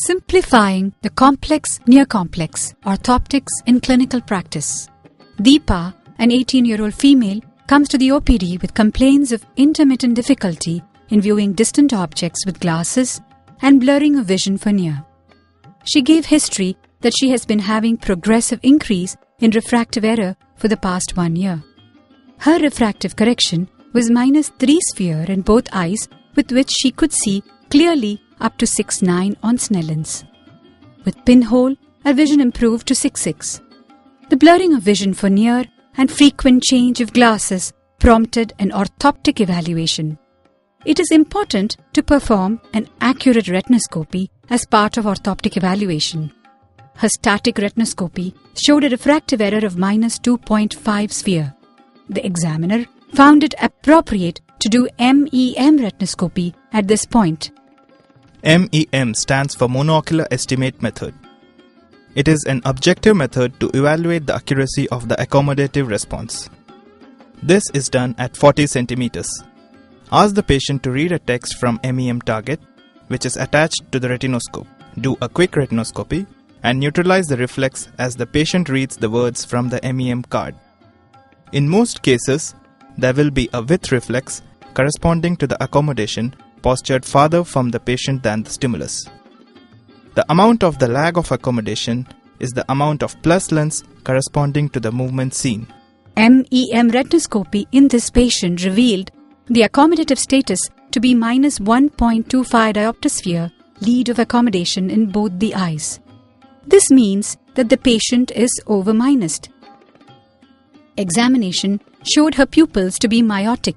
Simplifying the complex near-complex orthoptics in clinical practice. Deepa, an 18-year-old female, comes to the OPD with complaints of intermittent difficulty in viewing distant objects with glasses and blurring of vision for near. She gave history that she has been having progressive increase in refractive error for the past 1 year. Her refractive correction was -3 sphere in both eyes, with which she could see clearly up to 6.9 on Snellen's. With pinhole, her vision improved to 6.6. The blurring of vision for near and frequent change of glasses prompted an orthoptic evaluation. It is important to perform an accurate retinoscopy as part of orthoptic evaluation. Her static retinoscopy showed a refractive error of -2.5 sphere. The examiner found it appropriate to do MEM retinoscopy at this point. MEM stands for Monocular Estimate Method. It is an objective method to evaluate the accuracy of the accommodative response. This is done at 40 centimeters. Ask the patient to read a text from MEM target, which is attached to the retinoscope. Do a quick retinoscopy and neutralize the reflex as the patient reads the words from the MEM card. In most cases, there will be a width reflex corresponding to the accommodation postured farther from the patient than the stimulus. The amount of the lag of accommodation is the amount of plus lens corresponding to the movement seen. MEM retinoscopy in this patient revealed the accommodative status to be -1.25 diopter sphere lead of accommodation in both the eyes. This means that the patient is over-minused. Examination showed her pupils to be myotic.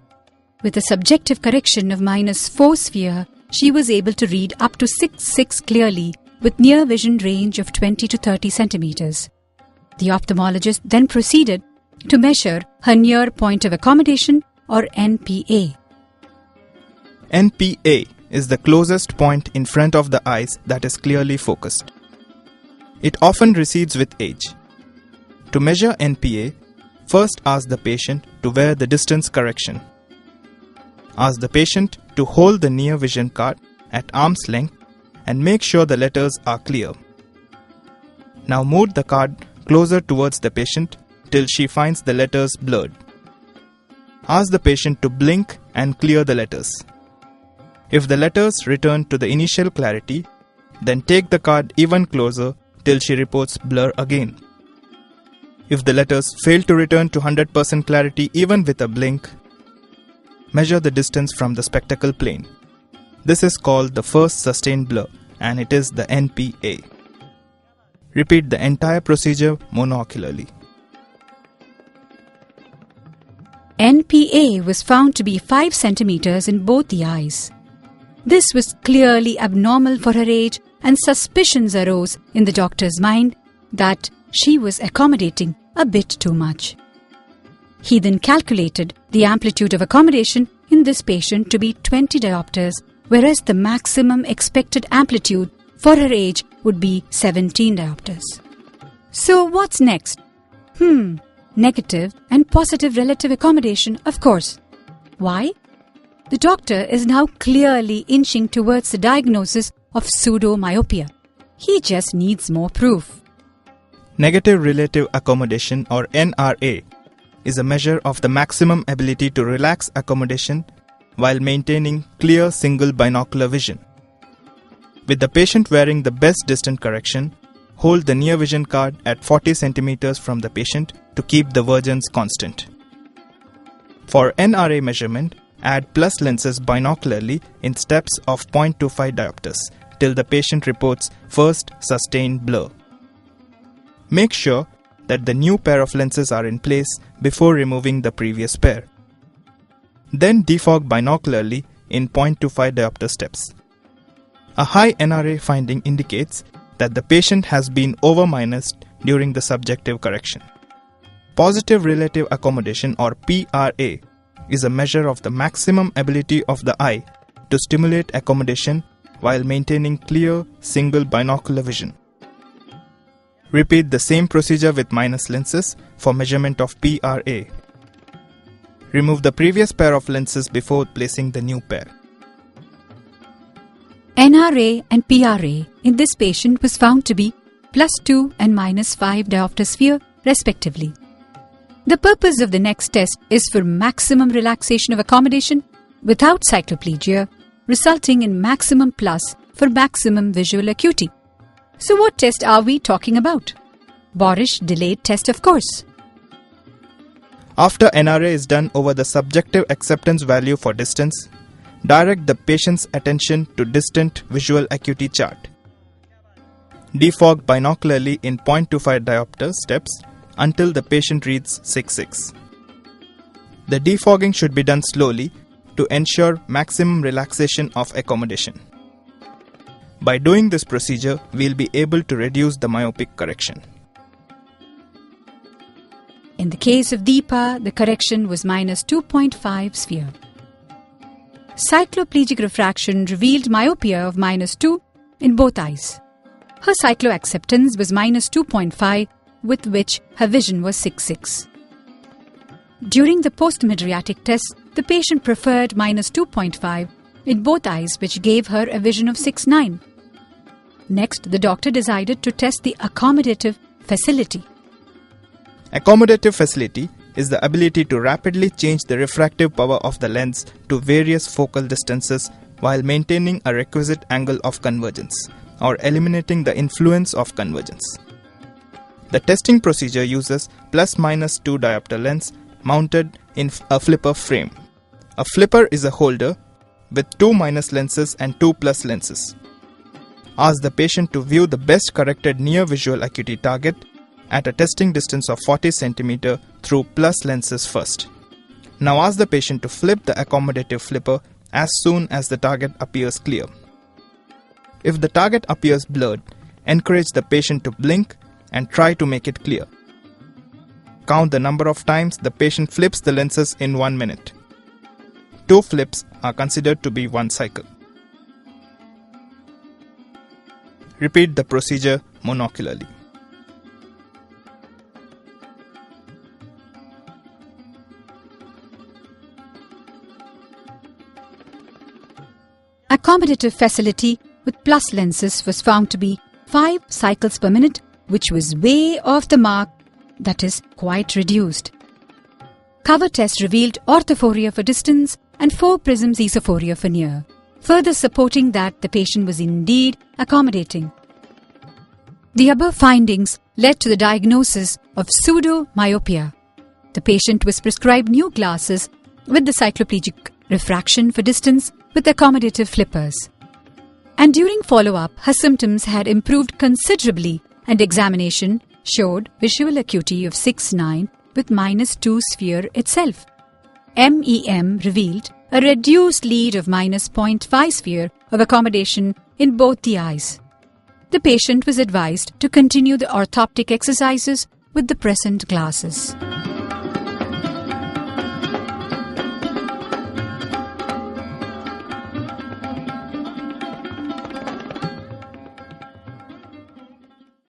With a subjective correction of -4 sphere, she was able to read up to 6.6 clearly with near vision range of 20 to 30 centimeters. The ophthalmologist then proceeded to measure her near point of accommodation or NPA. NPA is the closest point in front of the eyes that is clearly focused. It often recedes with age. To measure NPA, first ask the patient to wear the distance correction. Ask the patient to hold the near vision card at arm's length and make sure the letters are clear. Now move the card closer towards the patient till she finds the letters blurred. Ask the patient to blink and clear the letters. If the letters return to the initial clarity, then take the card even closer till she reports blur again. If the letters fail to return to 100% clarity even with a blink, measure the distance from the spectacle plane. This is called the first sustained blur and it is the NPA. Repeat the entire procedure monocularly. NPA was found to be 5 centimeters in both the eyes. This was clearly abnormal for her age and suspicions arose in the doctor's mind that she was accommodating a bit too much. He then calculated the amplitude of accommodation in this patient to be 20 diopters, whereas the maximum expected amplitude for her age would be 17 diopters. So what's next? Negative and positive relative accommodation, of course. Why? The doctor is now clearly inching towards the diagnosis of pseudomyopia. He just needs more proof. Negative relative accommodation or NRA is a measure of the maximum ability to relax accommodation while maintaining clear single binocular vision. With the patient wearing the best distant correction, hold the near vision card at 40 centimeters from the patient to keep the vergence constant. For NRA measurement, add plus lenses binocularly in steps of 0.25 diopters till the patient reports first sustained blur. Make sure that the new pair of lenses are in place before removing the previous pair. Then defog binocularly in 0.25 diopter steps. A high NRA finding indicates that the patient has been over-minused during the subjective correction. Positive relative accommodation or PRA is a measure of the maximum ability of the eye to stimulate accommodation while maintaining clear single binocular vision. Repeat the same procedure with minus lenses for measurement of PRA. Remove the previous pair of lenses before placing the new pair. NRA and PRA in this patient was found to be +2 and -5 diopter sphere respectively. The purpose of the next test is for maximum relaxation of accommodation without cycloplegia, resulting in maximum plus for maximum visual acuity. So what test are we talking about? Borish delayed test, of course. After NRA is done over the subjective acceptance value for distance, direct the patient's attention to distant visual acuity chart. Defog binocularly in 0.25 diopter steps until the patient reads 6.6. The defogging should be done slowly to ensure maximum relaxation of accommodation. By doing this procedure, we will be able to reduce the myopic correction. In the case of Deepa, the correction was -2.5 sphere. Cycloplegic refraction revealed myopia of -2 in both eyes. Her cycloacceptance was -2.5, with which her vision was 6.6. During the post-mydriatic test, the patient preferred -2.5 in both eyes, which gave her a vision of 6.9. Next, the doctor decided to test the accommodative facility. Accommodative facility is the ability to rapidly change the refractive power of the lens to various focal distances while maintaining a requisite angle of convergence, or eliminating the influence of convergence. The testing procedure uses +-2 diopter lens mounted in a flipper frame. A flipper is a holder with 2 minus lenses and 2 plus lenses. Ask the patient to view the best corrected near visual acuity target at a testing distance of 40 cm through plus lenses first. Now ask the patient to flip the accommodative flipper as soon as the target appears clear. If the target appears blurred, encourage the patient to blink and try to make it clear. Count the number of times the patient flips the lenses in 1 minute. 2 flips are considered to be 1 cycle. Repeat the procedure monocularly. Accommodative facility with plus lenses was found to be 5 cycles per minute, which was way off the mark, that is, quite reduced. Cover test revealed orthophoria for distance and 4 prisms esophoria for near, further supporting that the patient was indeed accommodating. The above findings led to the diagnosis of pseudomyopia. The patient was prescribed new glasses with the cycloplegic refraction for distance with accommodative flippers. And during follow-up, her symptoms had improved considerably and examination showed visual acuity of 6.9 with -2 sphere itself. MEM revealed a reduced lead of -0.5 sphere of accommodation in both the eyes. The patient was advised to continue the orthoptic exercises with the present glasses.